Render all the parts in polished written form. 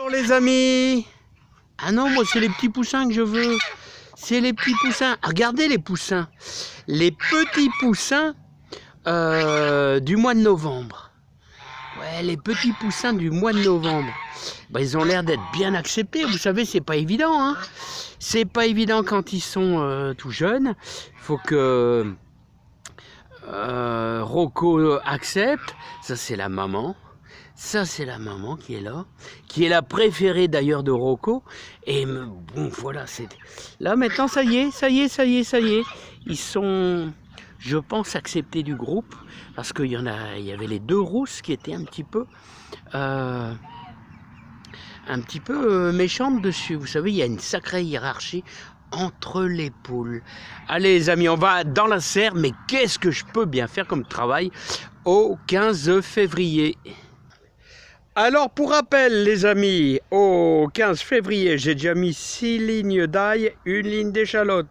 Alors les amis, ah non, moi c'est les petits poussins que je veux. C'est les petits poussins. Regardez les poussins. Les petits poussins du mois de novembre. Ouais, les petits poussins du mois de novembre. Bah, ils ont l'air d'être bien acceptés. Vous savez, c'est pas évident. Hein. C'est pas évident quand ils sont tout jeunes. Il faut que Rocco accepte. Ça, c'est la maman. Ça, c'est la maman qui est là, qui est la préférée d'ailleurs de Rocco. Et bon, voilà, c'est... Là, maintenant, ça y est, ça y est, ça y est, ça y est. Ils sont, je pense, acceptés du groupe. Parce qu'il y avait les deux rousses qui étaient un petit peu méchantes dessus. Vous savez, il y a une sacrée hiérarchie entre les poules. Allez les amis, on va dans la serre, mais qu'est-ce que je peux bien faire comme travail au 15 février? Alors pour rappel les amis, au 15 février, j'ai déjà mis 6 lignes d'ail, une ligne d'échalote.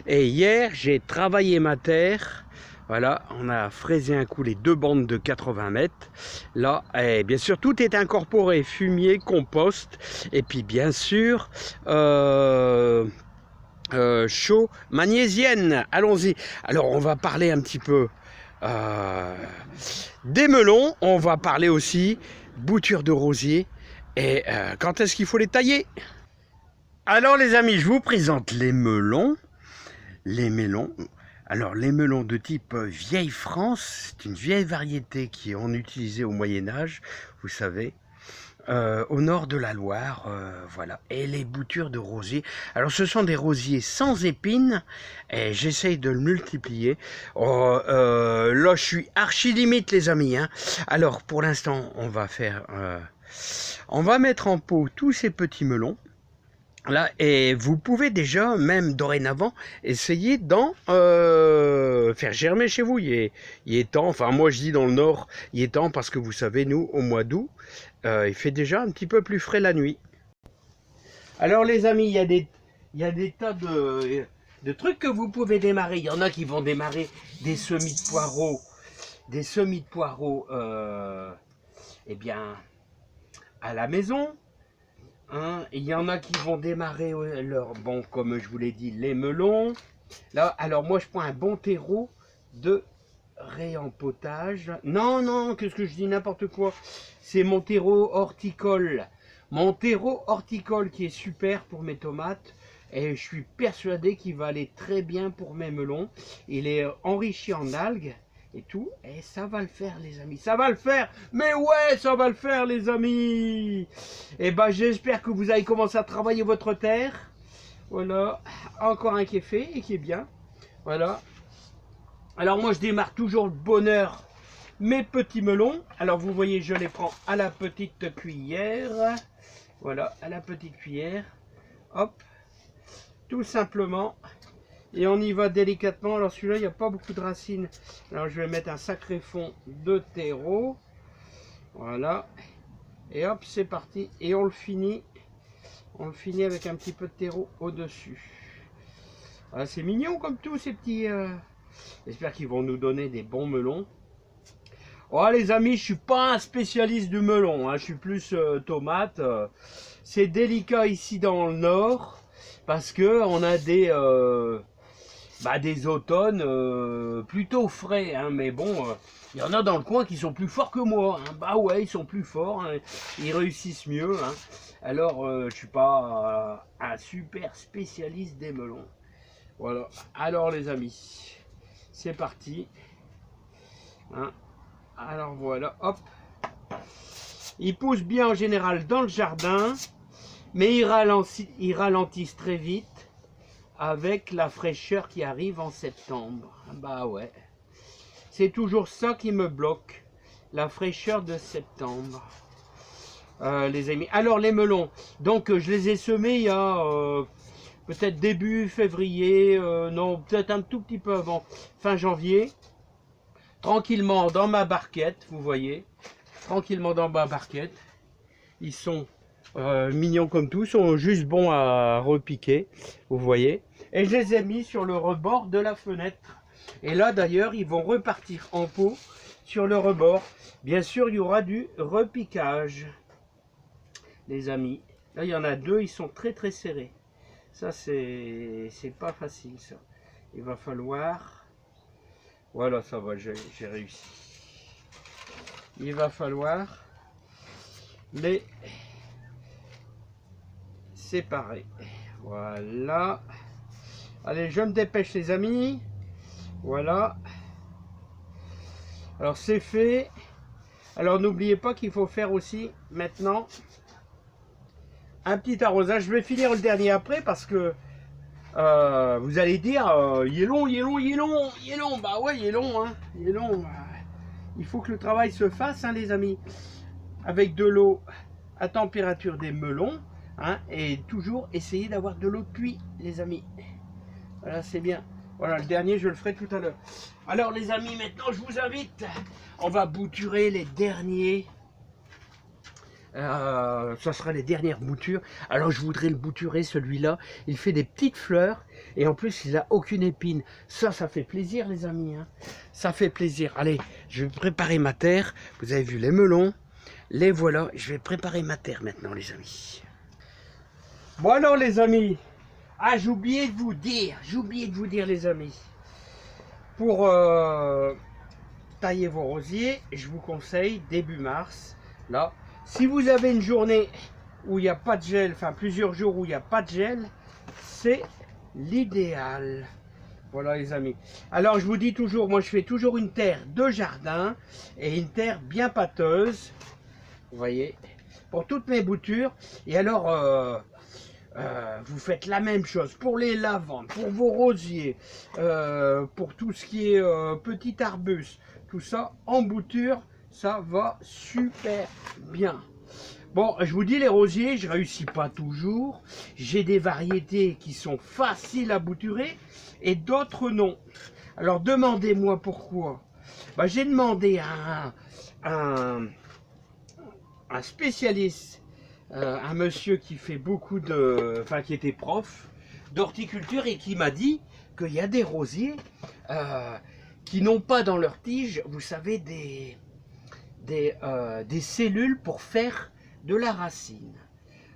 Et hier, j'ai travaillé ma terre. Voilà, on a fraisé un coup les deux bandes de 80 mètres. Là, et bien sûr, tout est incorporé, fumier, compost. Et puis bien sûr, chaux magnésienne. Allons-y. Alors on va parler un petit peu des melons. On va parler aussi bouture de rosier et quand est-ce qu'il faut les tailler. Alors les amis, je vous présente les melons. Les melons. Alors les melons de type vieille France, c'est une vieille variété qui on utilisait au Moyen-Âge, vous savez. Au nord de la Loire, voilà. Et les boutures de rosier. Alors ce sont des rosiers sans épines, et j'essaye de le multiplier. Là je suis archi limite les amis. Hein. Alors pour l'instant on va faire, on va mettre en pot tous ces petits melons. Là, et vous pouvez déjà, même dorénavant, essayer d'en faire germer chez vous. Il est temps, enfin moi je dis dans le nord, il est temps parce que vous savez, nous, au mois d'août, il fait déjà un petit peu plus frais la nuit. Alors les amis, il y a des tas de trucs que vous pouvez démarrer. Il y en a qui vont démarrer des semis de poireaux. Des semis de poireaux, eh bien, à la maison. Hein, il y en a qui vont démarrer bon, comme je vous l'ai dit, les melons. Là, alors moi je prends un bon terreau de réempotage. Non, non, qu'est-ce que je dis, n'importe quoi. C'est mon terreau horticole. Mon terreau horticole qui est super pour mes tomates. Et je suis persuadé qu'il va aller très bien pour mes melons. Il est enrichi en algues et tout, et ça va le faire les amis, ça va le faire, mais ouais, ça va le faire les amis. Et ben j'espère que vous avez commencé à travailler votre terre. Voilà, encore un qui est fait et qui est bien. Voilà. Alors moi je démarre toujours de bonne heure mes petits melons. Alors vous voyez, je les prends à la petite cuillère. Voilà, à la petite cuillère. Hop, tout simplement. Et on y va délicatement. Alors celui-là, il n'y a pas beaucoup de racines. Alors je vais mettre un sacré fond de terreau. Voilà. Et hop, c'est parti. Et on le finit. On le finit avec un petit peu de terreau au-dessus. Voilà, c'est mignon comme tout ces petits... J'espère qu'ils vont nous donner des bons melons. Oh les amis, je suis pas un spécialiste du melon. Hein. Je suis plus tomate. C'est délicat ici dans le nord. Parce que on a des automnes plutôt frais, hein, mais bon, il y en a dans le coin qui sont plus forts que moi. Hein. Bah ouais, ils sont plus forts, hein, ils réussissent mieux. Hein. Alors, je suis pas un super spécialiste des melons. Voilà. Alors les amis, c'est parti. Hein. Alors voilà, hop. Ils poussent bien en général dans le jardin, mais ils ralentissent très vite. Avec la fraîcheur qui arrive en septembre. Bah ouais. C'est toujours ça qui me bloque. La fraîcheur de septembre. Les amis. Alors les melons. Donc je les ai semés il y a peut-être début février. Non, peut-être un tout petit peu avant. Fin janvier. Tranquillement dans ma barquette. Vous voyez. Tranquillement dans ma barquette. Ils sont mignons comme tout. Ils sont juste bons à repiquer. Vous voyez. Et je les ai mis sur le rebord de la fenêtre. Et là d'ailleurs, ils vont repartir en pot sur le rebord. Bien sûr, il y aura du repiquage. les amis. Là, il y en a deux, ils sont très très serrés. Ça, c'est pas facile, ça. Il va falloir... Voilà, ça va, j'ai réussi. Il va falloir les séparer. Voilà. Allez, je me dépêche, les amis. Voilà. Alors, c'est fait. Alors, n'oubliez pas qu'il faut faire aussi, maintenant, un petit arrosage. Je vais finir le dernier après parce que vous allez dire, il est long, il est long, il est long, il est long. Bah ouais, il est long, hein. Il est long. Il faut que le travail se fasse, hein, les amis. Avec de l'eau à température des melons, hein, et toujours essayer d'avoir de l'eau de pluie, les amis. Voilà, c'est bien. Voilà, le dernier, je le ferai tout à l'heure. Alors, les amis, maintenant, je vous invite. On va bouturer les derniers. Ça sera les dernières boutures. Alors je voudrais le bouturer, celui-là. Il fait des petites fleurs et en plus il n'a aucune épine. Ça fait plaisir, les amis, hein. Ça fait plaisir. Allez, je vais préparer ma terre. Vous avez vu les melons, les voilà. Je vais préparer ma terre maintenant, les amis. Bon alors, les amis, j'ai oublié de vous dire, les amis, pour tailler vos rosiers, je vous conseille début mars. Là, si vous avez une journée où il n'y a pas de gel, enfin plusieurs jours où il n'y a pas de gel, c'est l'idéal. Voilà, les amis. Alors je vous dis toujours, moi je fais toujours une terre de jardin et une terre bien pâteuse. Vous voyez, pour toutes mes boutures. Et alors, vous faites la même chose pour les lavandes, pour vos rosiers, pour tout ce qui est petit arbuste, tout ça en bouture. Ça va super bien. Bon, je vous dis, les rosiers, je réussis pas toujours. J'ai des variétés qui sont faciles à bouturer et d'autres non. Alors, demandez-moi pourquoi. Bah, j'ai demandé à un spécialiste, un monsieur qui fait beaucoup de... Enfin, qui était prof d'horticulture et qui m'a dit qu'il y a des rosiers qui n'ont pas dans leur tige, vous savez, des cellules pour faire de la racine.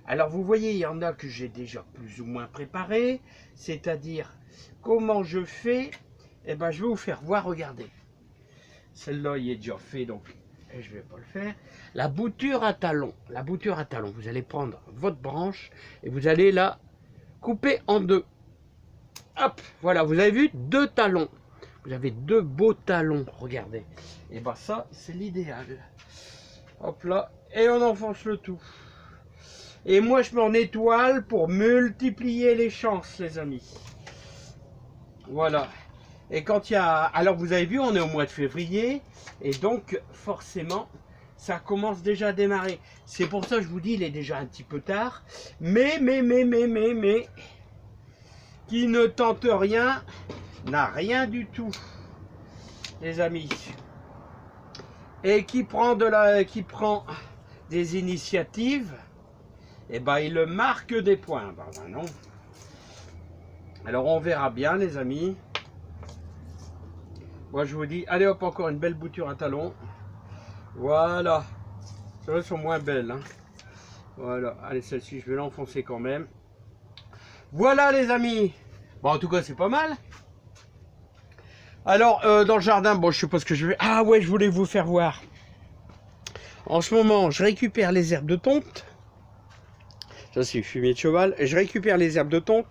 Alors vous voyez, il y en a que j'ai déjà plus ou moins préparé, c'est-à-dire comment je fais. Eh ben, je vais vous faire voir, regardez. Celle-là, il est déjà fait, donc je vais pas le faire. La bouture à talons. La bouture à talons, vous allez prendre votre branche et vous allez la couper en deux. Hop, voilà, vous avez vu, deux talons. Vous avez deux beaux talons, regardez. Et bien ça, c'est l'idéal. Hop là, et on enfonce le tout. Et moi, je m'en étoile pour multiplier les chances, les amis. Voilà. Et quand il y a... Alors, vous avez vu, on est au mois de février. Et donc, forcément, ça commence déjà à démarrer. C'est pour ça que je vous dis, il est déjà un petit peu tard. Mais, qui ne tente rien, n'a rien du tout, les amis. Et qui prend des initiatives, et ben il marque des points. Ben non. Alors on verra bien, les amis. Moi je vous dis, allez hop, encore une belle bouture à talons. Voilà. Celles-là sont moins belles, hein. Voilà, allez, celle-ci je vais l'enfoncer quand même. Voilà, les amis. Bon, en tout cas, c'est pas mal. Alors, dans le jardin, bon, je sais pas ce que je vais... Ah ouais, je voulais vous faire voir. En ce moment, je récupère les herbes de tonte. Ça, c'est fumier de cheval. Et je récupère les herbes de tonte.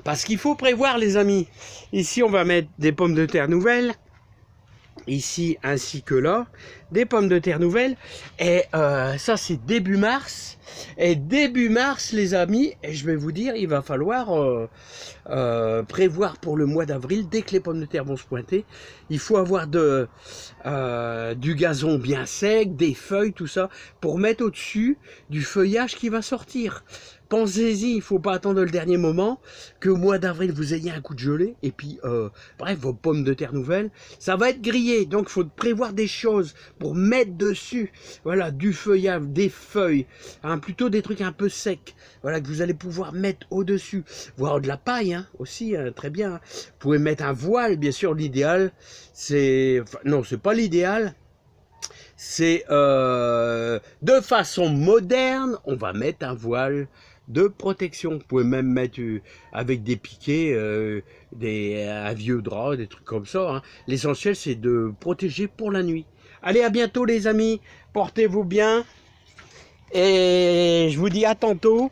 Parce qu'il faut prévoir, les amis. Ici, on va mettre des pommes de terre nouvelles. Ici, ainsi que là. Des pommes de terre nouvelles. Et ça, c'est début mars. Et début mars, les amis, et je vais vous dire, il va falloir prévoir pour le mois d'avril, dès que les pommes de terre vont se pointer, il faut avoir du gazon bien sec, des feuilles, tout ça, pour mettre au-dessus du feuillage qui va sortir. Pensez-y, il ne faut pas attendre le dernier moment, qu'au mois d'avril, vous ayez un coup de gelée, et puis, bref, vos pommes de terre nouvelles, ça va être grillé, donc il faut prévoir des choses pour mettre dessus, voilà, du feuillage, des feuilles, hein, plutôt des trucs un peu secs, voilà, que vous allez pouvoir mettre au-dessus, voire de la paille, hein, aussi, hein, très bien. Vous pouvez mettre un voile, bien sûr, l'idéal, c'est... Enfin, non, c'est pas l'idéal, c'est de façon moderne, on va mettre un voile de protection. Vous pouvez même mettre avec des piquets, un vieux drap, des trucs comme ça, hein. L'essentiel, c'est de protéger pour la nuit. Allez, à bientôt les amis, portez-vous bien. Et je vous dis à tantôt.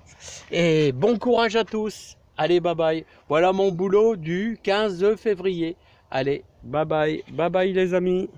Et bon courage à tous. Allez, bye bye. Voilà mon boulot du 15 février. Allez, bye bye. Bye bye les amis.